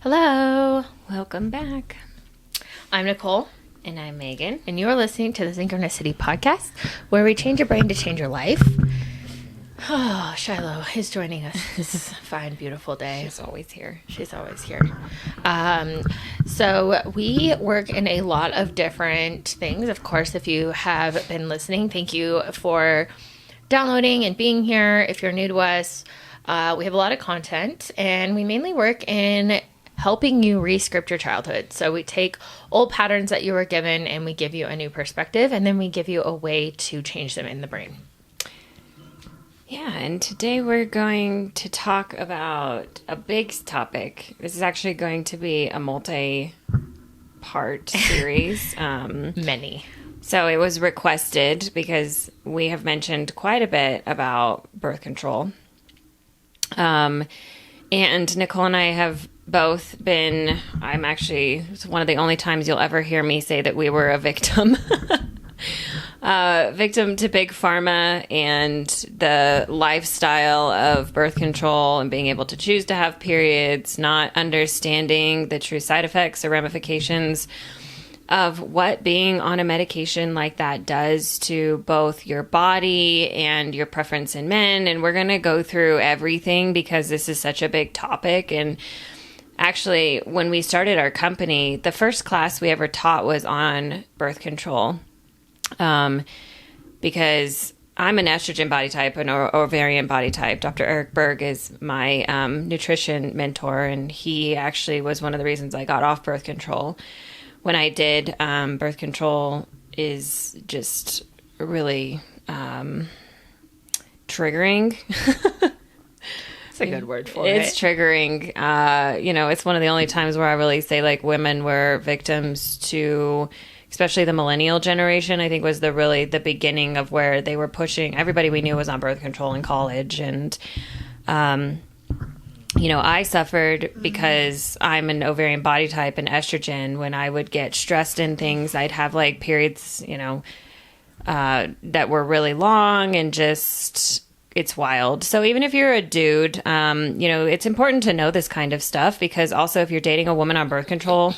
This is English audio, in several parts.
Hello, Welcome back. I'm Nicole, And I'm Megan. and you are listening to the Synchronicity Podcast, where we change your brain to change your life. Oh, Shiloh is joining us this fine, beautiful day. She's always here. She's always here. So we work in a lot of different things. Of course, if you have been listening, thank you for downloading and being here. If you're new to us, we have a lot of content, and we mainly work in helping you re-script your childhood. So we take old patterns that you were given and we give you a new perspective, and then we give you a way to change them in the brain. Yeah, and today we're going to talk about a big topic. This is actually going to be a multi-part series. Many. So it was requested because we have mentioned quite a bit about birth control. And Nicole and I have both been, it's one of the only times you'll ever hear me say that we were a victim. Victim to big pharma and the lifestyle of birth control and being able to choose to have periods, not understanding the true side effects or ramifications of what being on a medication like that does to both your body and your preference in men. And we're going to go through everything because this is such a big topic. And actually, when we started our company, the first class we ever taught was on birth control. Because I'm an estrogen body type, an ovarian body type. Dr. Eric Berg is my nutrition mentor, and he actually was one of the reasons I got off birth control. When I did, birth control is just really triggering. It's a good word for it. It's triggering. It's one of the only times where I really say like women were victims to, especially the millennial generation, I think was the beginning of where they were pushing. Everybody we knew was on birth control in college. And, I suffered because I'm an ovarian body type and estrogen. When I would get stressed in things, I'd have like periods, that were really long and just... It's wild. So even if you're a dude, it's important to know this kind of stuff because also if you're dating a woman on birth control,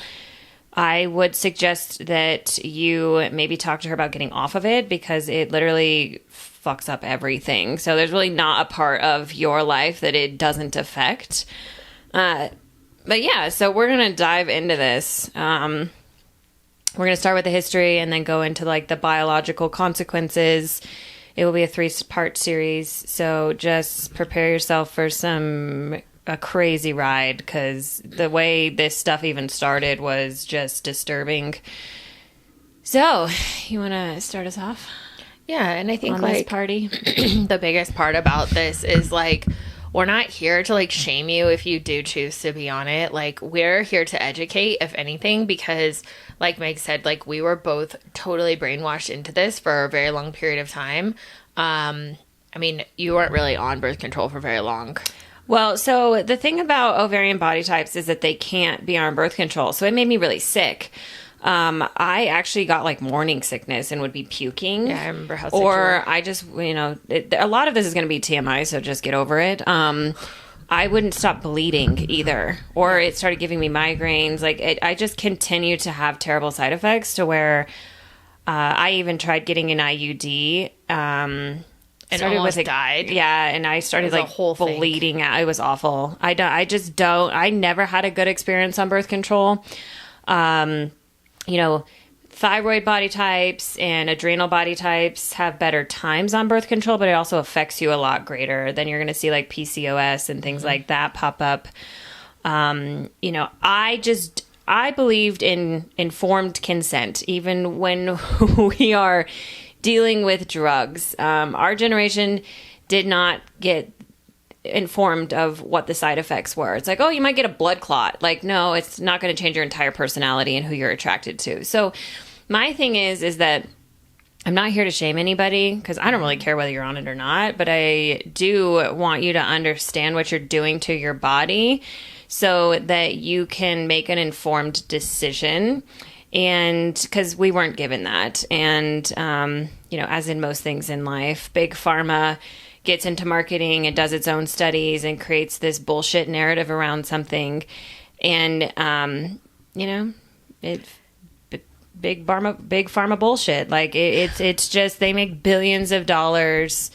I would suggest that you maybe talk to her about getting off of it because it literally fucks up everything. So there's really not a part of your life that it doesn't affect. But yeah, so we're going to dive into this. We're going to start with the history and then go into like the biological consequences. It will be a 3-part series, so just prepare yourself for a crazy ride because the way this stuff even started was just disturbing. So, you want to start us off? Yeah, and I think on like this party? the biggest part about this is like we're not here to like shame you if you do choose to be on it. Like we're here to educate, if anything, because like Meg said, like we were both totally brainwashed into this for a very long period of time. You weren't really on birth control for very long. Well, so the thing about ovarian body types is that they can't be on birth control. So it made me really sick. I actually got like morning sickness and would be puking. Yeah, I remember how sick you Or were. I just, a lot of this is going to be TMI, so just get over it. I wouldn't stop bleeding either. Or it started giving me migraines. I just continued to have terrible side effects to where I even tried getting an IUD. And almost died. Yeah, and I started like bleeding out. It was awful. I never had a good experience on birth control. Thyroid body types and adrenal body types have better times on birth control, but it also affects you a lot greater. Then you're going to see like PCOS and things like that pop up. I believed in informed consent, even when we are dealing with drugs. Our generation did not get informed of what the side effects were. It's like, oh, you might get a blood clot. Like, no, it's not going to change your entire personality and who you're attracted to. So my thing is that I'm not here to shame anybody because I don't really care whether you're on it or not, but I do want you to understand what you're doing to your body so that you can make an informed decision. And because we weren't given that. And, as in most things in life, big pharma gets into marketing and does its own studies and creates this bullshit narrative around something. And, you know, big pharma bullshit. Like it's just, they make billions of dollars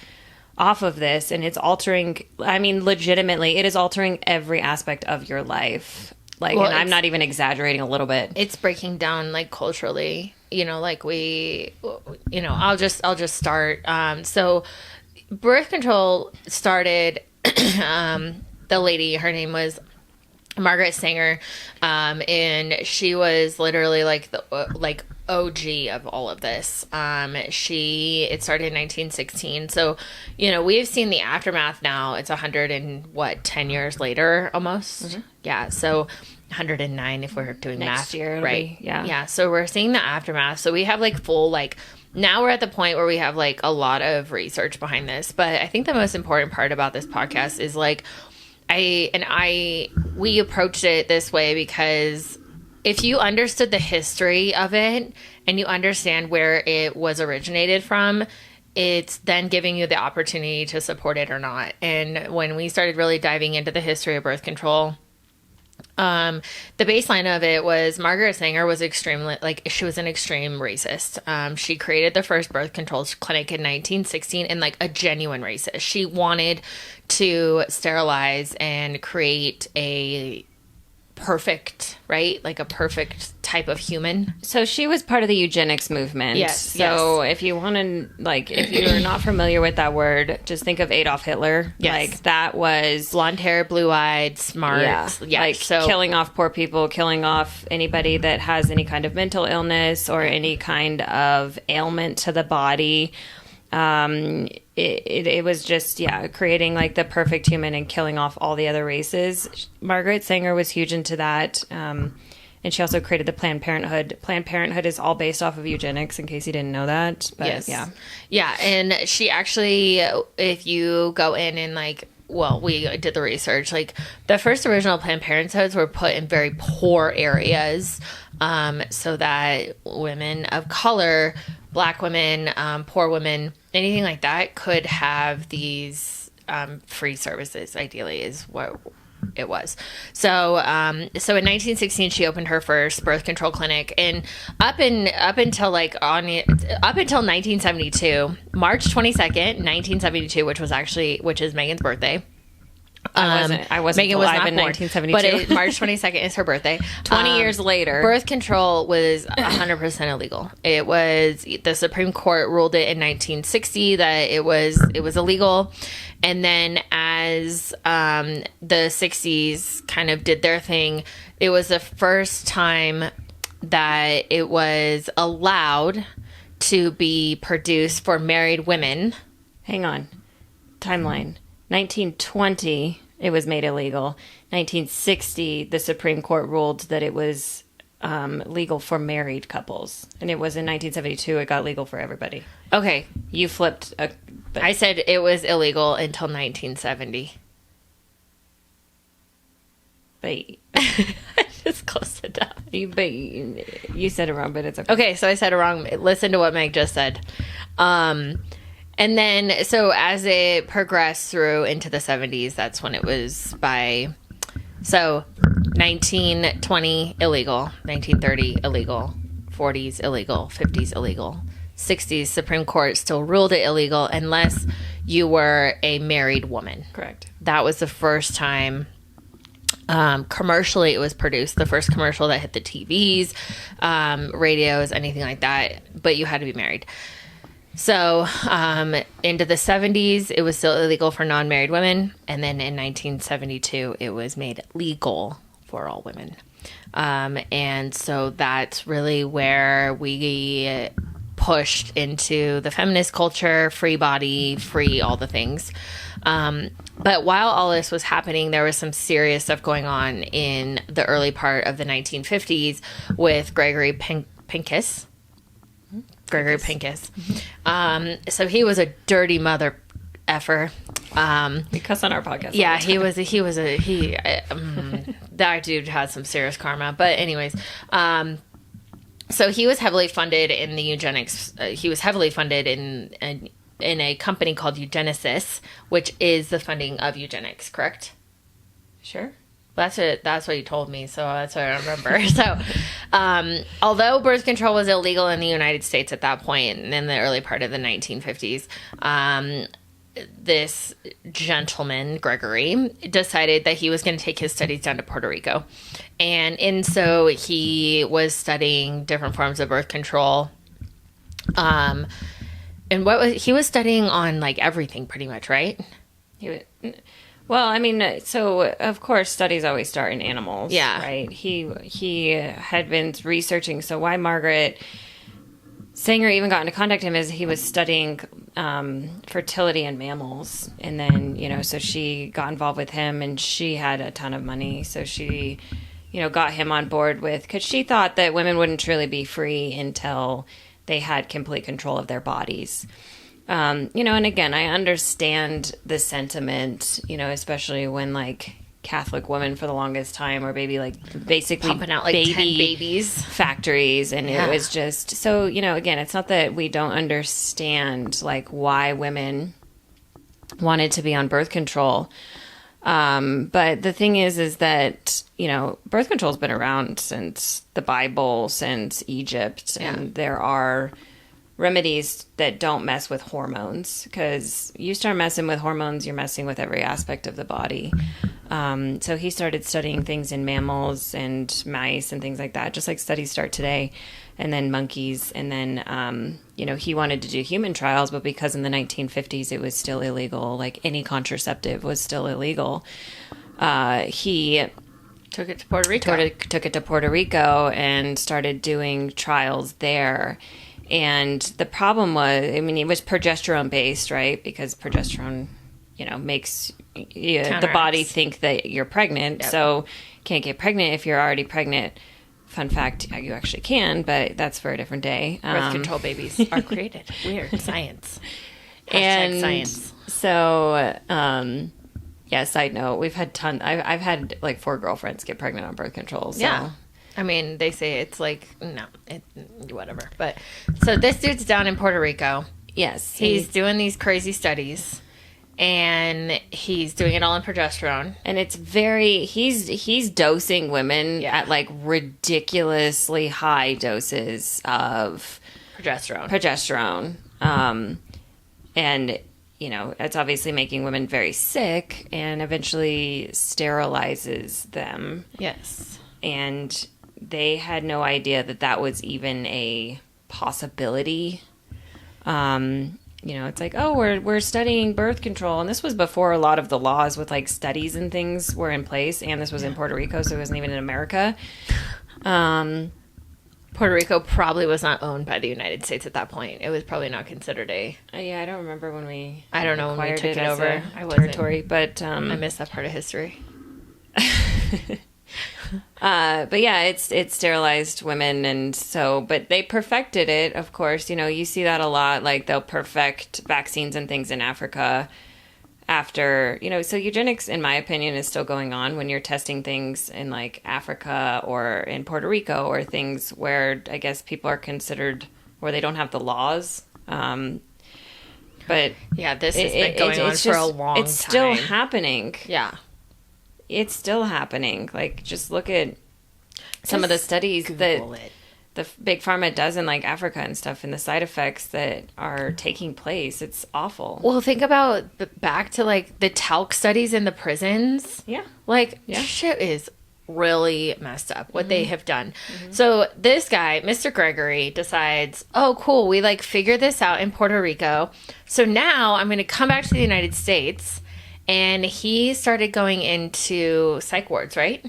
off of this, and it's altering, I mean, legitimately, it is altering every aspect of your life. Like, well, and I'm not even exaggerating a little bit. It's breaking down, like, culturally, you know, like I'll just start. So birth control started, the lady, her name was Margaret Sanger, and she was literally like the OG of all of this. It started in 1916. So, you know, we've seen the aftermath now. It's 10 years later almost. Mm-hmm. Yeah. So 109 if we're doing next math. year, right? Yeah. Yeah. So we're seeing the aftermath. So we have like full, like, now we're at the point where we have like a lot of research behind this. But I think the most important part about this podcast is like, we approached it this way because if you understood the history of it and you understand where it was originated from, it's then giving you the opportunity to support it or not. And when we started really diving into the history of birth control, the baseline of it was Margaret Sanger was extremely, like, she was an extreme racist. She created the first birth control clinic in 1916 and, like, a genuine racist. She wanted to sterilize and create a perfect, right? Like a perfect type of human. So she was part of the eugenics movement. Yes. So if you want to, like, if you're not familiar with that word, just think of Adolf Hitler. Yes. Like, that was blonde hair, blue-eyed, smart. Yeah. Like, so killing off poor people, killing off anybody that has any kind of mental illness or any kind of ailment to the body. It was just, creating like the perfect human and killing off all the other races. Margaret Sanger was huge into that. And she also created the Planned Parenthood. Planned Parenthood is all based off of eugenics, in case you didn't know that. But, yes. Yeah. And she actually, if you go in and like, well, we did the research, like the first original Planned Parenthoods were put in very poor areas, so that women of color, Black women, poor women, anything like that could have these free services, ideally, is what it was. So in 1916, she opened her first birth control clinic, and up until 1972, March 22nd, 1972, which is Megan's birthday. I wasn't Megan was alive not in born, 1972. but March 22nd is her birthday. 20 years later. Birth control was 100% illegal. It was, the Supreme Court ruled it in 1960 that it was illegal. And then as the 60s kind of did their thing, it was the first time that it was allowed to be produced for married women. Hang on. Timeline. 1920, it was made illegal. 1960, the Supreme Court ruled that it was legal for married couples. And it was in 1972, it got legal for everybody. Okay. You flipped. I said it was illegal until 1970. But I just closed it down. You said it wrong, but it's okay. Okay, so I said it wrong. Listen to what Meg just said. And then, so as it progressed through into the 70s, that's when it was 1920 illegal, 1930 illegal, 40s illegal, 50s illegal, 60s Supreme Court still ruled it illegal unless you were a married woman. Correct. That was the first time commercially it was produced, the first commercial that hit the TVs, radios, anything like that, but you had to be married. So, into the 70s, it was still illegal for non-married women. And then in 1972, it was made legal for all women. And so that's really where we pushed into the feminist culture, free body, free all the things. But while all this was happening, there was some serious stuff going on in the early part of the 1950s with Gregory Pincus. Gregory Pincus. So he was a dirty mother effer. We cuss on our podcast. Yeah, that dude had some serious karma. But anyways, so he was heavily funded in the eugenics. He was heavily funded in a company called Eugenics, which is the funding of eugenics. Correct? Sure. That's what you told me, so that's what I remember. So, although birth control was illegal in the United States at that point, and in the early part of the 1950s, this gentleman, Gregory, decided that he was going to take his studies down to Puerto Rico. And so he was studying different forms of birth control. And he was studying on like everything pretty much, right? Well, I mean, so of course studies always start in animals. Yeah. Right. He had been researching. So why Margaret Sanger even got into contact with him is he was studying fertility in mammals. And then, so she got involved with him and she had a ton of money. So she, got him on board because she thought that women wouldn't truly be free until they had complete control of their bodies. And again, I understand the sentiment, especially when like Catholic women for the longest time were basically pumping out like 10 babies factories. And it was just so, again, it's not that we don't understand like why women wanted to be on birth control. But the thing is that, birth control's been around since the Bible, since Egypt, and there are remedies that don't mess with hormones, because you start messing with hormones, you're messing with every aspect of the body. So he started studying things in mammals and mice and things like that, just like studies start today, and then monkeys. And then, he wanted to do human trials, but because in the 1950s it was still illegal, like any contraceptive was still illegal, he took it to Puerto Rico. Took it to Puerto Rico and started doing trials there. And the problem was, it was progesterone based, right? Because progesterone, makes the body think that you're pregnant. Yep. So can't get pregnant if you're already pregnant. Fun fact, you actually can, but that's for a different day. Birth control babies are created. Weird. Science. And science. So, side note, we've had I've had like 4 girlfriends get pregnant on birth control. So. Yeah. I mean, they say it's like, whatever. But so this dude's down in Puerto Rico. Yes. He's doing these crazy studies, and he's doing it all in progesterone. And it's he's dosing women at like ridiculously high doses of progesterone. And, it's obviously making women very sick and eventually sterilizes them. Yes. And they had no idea that was even a possibility. It's like, oh, we're studying birth control. And this was before a lot of the laws with like studies and things were in place. And this was in Puerto Rico, so it wasn't even in America. Puerto Rico probably was not owned by the United States at that point. It was probably not considered I don't remember when we when we took it over. I territory, but I missed that part of history. But yeah, it's sterilized women, and so, but they perfected it, of course. You see that a lot, like they'll perfect vaccines and things in Africa after, so eugenics, in my opinion, is still going on when you're testing things in like Africa or in Puerto Rico or things where I guess people are considered, where they don't have the laws. But yeah, this has been going on for a long time. It's still happening. Yeah. It's still happening. Like, just look at some of the studies that the big pharma does in like Africa and stuff, and the side effects that are taking place. It's awful. Well, think about back to like the talc studies in the prisons. Yeah. Like, shit is really messed up what they have done. So this guy, Mr. Gregory, decides, oh, cool, we like figured this out in Puerto Rico. So now I'm going to come back to the United States. And he started going into psych wards, right?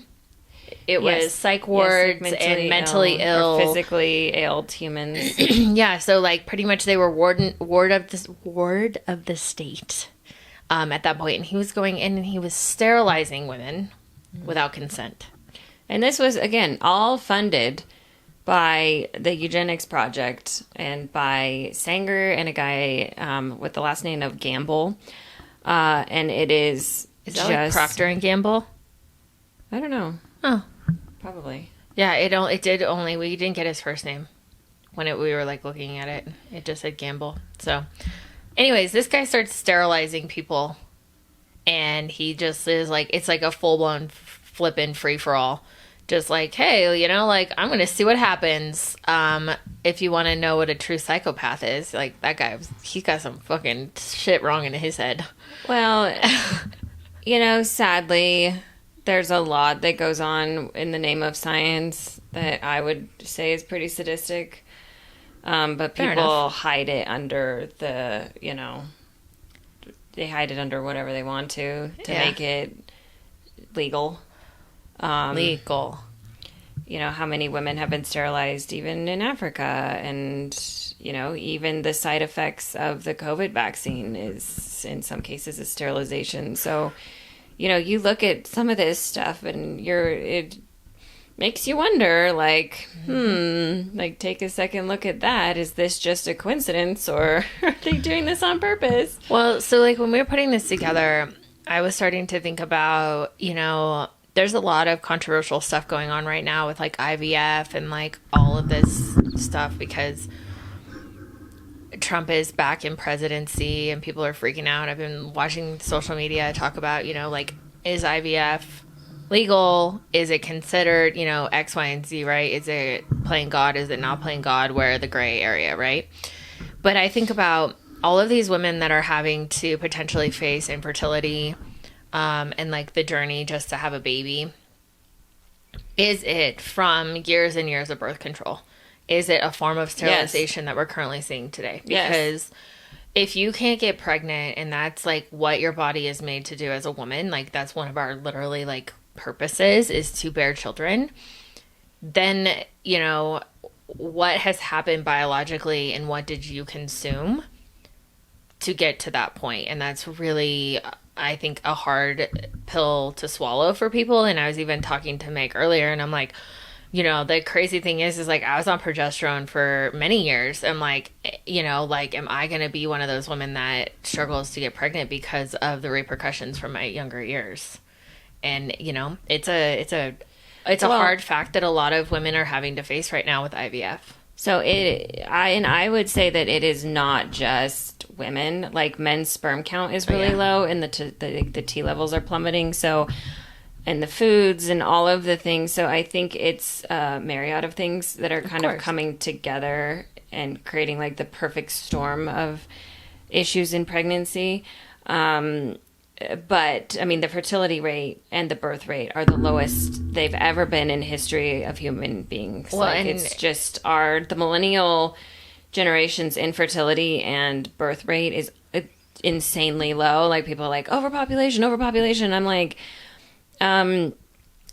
It was psych wards and mentally ill. Or physically ailed humans. Yeah, so like pretty much they were ward of the state at that point. And he was going in and he was sterilizing women without consent. And this was, again, all funded by the Eugenics Project and by Sanger and a guy with the last name of Gamble. And it is that just like Procter and Gamble? I don't know. Oh, probably. Yeah, it did only. We didn't get his first name when we were like looking at it. It just said Gamble. So, anyways, this guy starts sterilizing people, and he just is like, it's like a full blown flippin' free for all. Just like, hey, you know, like, I'm going to see what happens. If you want to know what a true psychopath is, like, that guy, he's got some fucking shit wrong in his head. Well, you know, sadly, there's a lot that goes on in the name of science that I would say is pretty sadistic. But people hide it under the, you know, they hide it under whatever they want to make it legal. Legal. You know, how many women have been sterilized even in Africa, and, you know, even the side effects of the COVID vaccine is, in some cases, a sterilization. So, you know, you look at some of this stuff and it makes you wonder, like, like, take a second look at that. Is this just a coincidence, or are they doing this on purpose? Well, so, like, when we were putting this together, I was starting to think about, you know, there's a lot of controversial stuff going on right now with, like, IVF and, like, all of this stuff because Trump is back in presidency and people are freaking out. I've been watching social media talk about, you know, like, is IVF legal? Is it considered, you know, X, Y, and Z, right? Is it playing God? Is it not playing God? Where the gray area, right? But I think about all of these women that are having to potentially face infertility, and, like, the journey just to have a baby. Is it from years and years of birth control? Is it a form of sterilization that we're currently seeing today? Because if you can't get pregnant and that's, like, what your body is made to do as a woman, like, that's one of our literally, like, purposes is to bear children, then, you know, what has happened biologically and what did you consume to get to that point? And that's really, I think, a hard pill to swallow for people. And I was even talking to Meg earlier, and I'm like, you know, the crazy thing is like, I was on progesterone for many years. I'm like, you know, like, am I going to be one of those women that struggles to get pregnant because of the repercussions from my younger years? And, you know, it's a hard fact that a lot of women are having to face right now with IVF. So I would say that it is not just women. Like, men's sperm count is really low, and the T levels are plummeting. So, and the foods and all of the things. So I think it's a myriad of things that are kind of coming together and creating, like, the perfect storm of issues in pregnancy. But, I mean, the fertility rate and the birth rate are the lowest they've ever been in history of human beings. Well, like, it's just the millennial generation's infertility and birth rate is insanely low. Like, people are like, overpopulation. I'm like, no,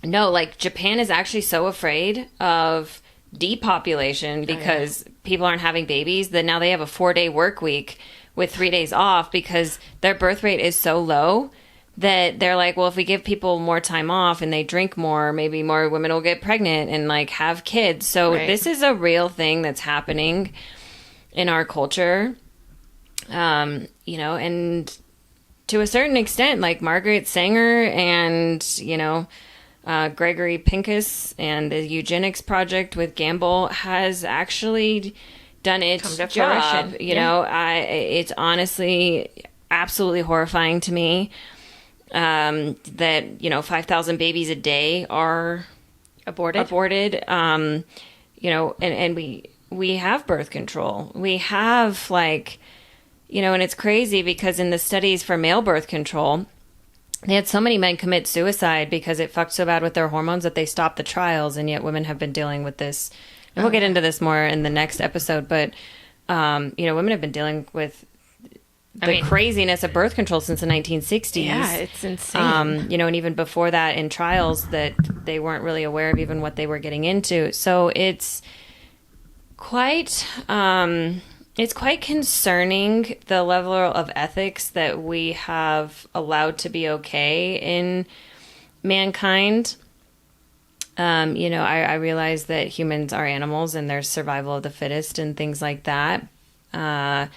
like, Japan is actually so afraid of depopulation because people aren't having babies that now they have a 4-day work week with 3 days off because their birth rate is so low that they're like, well, if we give people more time off and they drink more, maybe more women will get pregnant and, like, have kids. So this is a real thing that's happening in our culture. You know, and to a certain extent, like, Margaret Sanger and, you know, Gregory Pincus and the Eugenics Project with Gamble has actually done its job. You know, it's honestly absolutely horrifying to me that, you know, 5,000 babies a day are aborted. You know, and we have birth control. We have, like, you know, and it's crazy because in the studies for male birth control, they had so many men commit suicide because it fucked so bad with their hormones that they stopped the trials, and yet women have been dealing with this. And we'll get into this more in the next episode, but, you know, women have been dealing with the craziness of birth control since the 1960s. Yeah, it's insane. You know, and even before that in trials that they weren't really aware of even what they were getting into. So it's quite concerning, the level of ethics that we have allowed to be okay in mankind. You know, I realize that humans are animals and there's survival of the fittest and things like that, that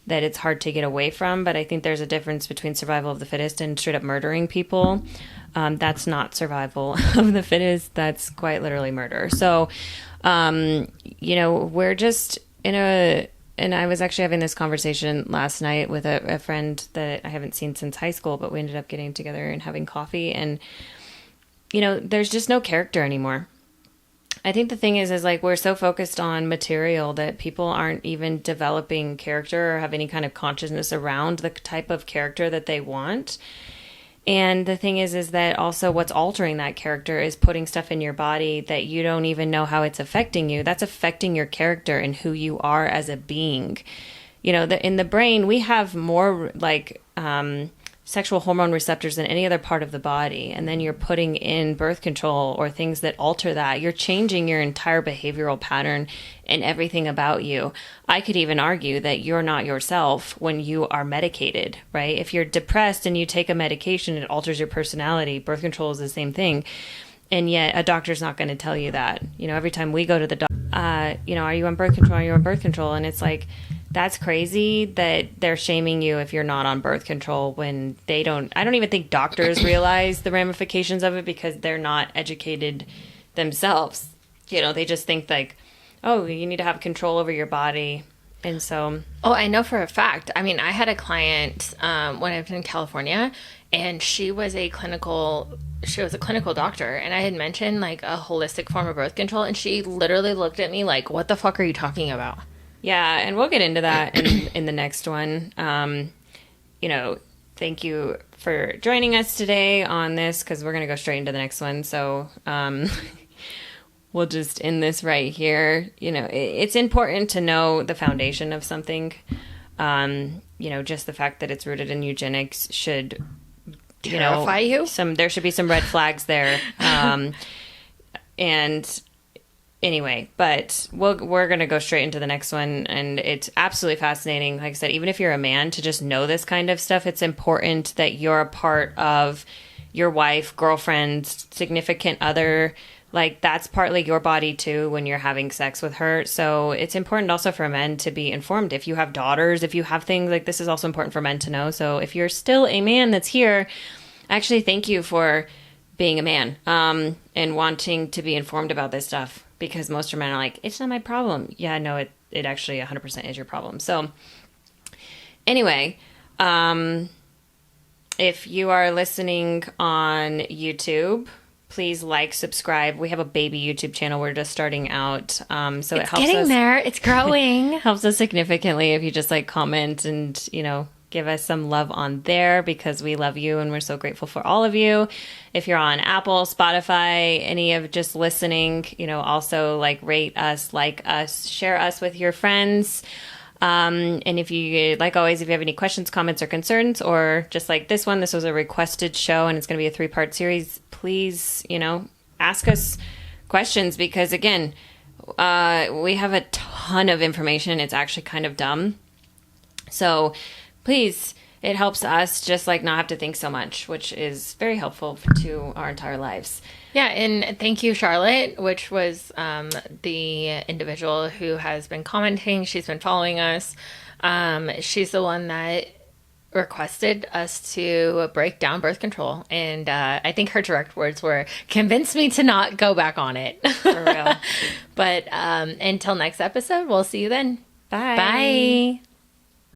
it's hard to get away from. But I think there's a difference between survival of the fittest and straight up murdering people. That's not survival of the fittest. That's quite literally murder. So, you know, we're just and I was actually having this conversation last night with a friend that I haven't seen since high school, but we ended up getting together and having coffee. And there's just no character anymore. I think the thing is like we're so focused on material that people aren't even developing character or have any kind of consciousness around the type of character that they want. And the thing is that also what's altering that character is putting stuff in your body that you don't even know how it's affecting you. That's affecting your character and who you are as a being. In the brain, we have more like sexual hormone receptors than any other part of the body. And then you're putting in birth control or things that alter that. You're changing your entire behavioral pattern and everything about you. I could even argue that you're not yourself when you are medicated, right? If you're depressed and you take a medication, it alters your personality. Birth control is the same thing. And yet a doctor's not going to tell you that. Every time we go to the doctor, are you on birth control? Are you on birth control? And it's like, that's crazy that they're shaming you if you're not on birth control when I don't even think doctors realize the ramifications of it because they're not educated themselves. They just think like, oh, you need to have control over your body. And so. Oh, I know for a fact. I mean, I had a client when I was in California and she was a clinical doctor. And I had mentioned like a holistic form of birth control. And she literally looked at me like, what the fuck are you talking about? Yeah, and we'll get into that in the next one. Thank you for joining us today on this because we're going to go straight into the next one. So we'll just end this right here. It's important to know the foundation of something. Just the fact that it's rooted in eugenics should, terrify you. There should be some red flags there. And anyway, but we're going to go straight into the next one. And it's absolutely fascinating. Like I said, even if you're a man, to just know this kind of stuff, it's important that you're a part of your wife, girlfriend, significant other. Like that's partly your body too when you're having sex with her. So it's important also for men to be informed. If you have daughters, if you have things like this is also important for men to know. So if you're still a man that's here, actually thank you for being a man and wanting to be informed about this stuff. Because most of men are like, it's not my problem. Yeah, no, it actually 100% is your problem. So anyway, if you are listening on YouTube, please like, subscribe. We have a baby YouTube channel. We're just starting out. So it's it helps getting us. There. It's growing. Helps us significantly if you just like comment and, give us some love on there because we love you and we're so grateful for all of you. If you're on Apple, Spotify, any of just listening, also like rate us, like us, share us with your friends. And if you, like always, if you have any questions, comments, or concerns, or just like this one, this was a requested show and it's going to be a 3-part series, please, ask us questions because again, we have a ton of information. It's actually kind of dumb. So please, it helps us just like not have to think so much, which is very helpful to our entire lives. Yeah, and thank you, Charlotte, which was the individual who has been commenting. She's been following us. She's the one that requested us to break down birth control. And I think her direct words were, convince me to not go back on it. For real. But until next episode, we'll see you then. Bye. Bye.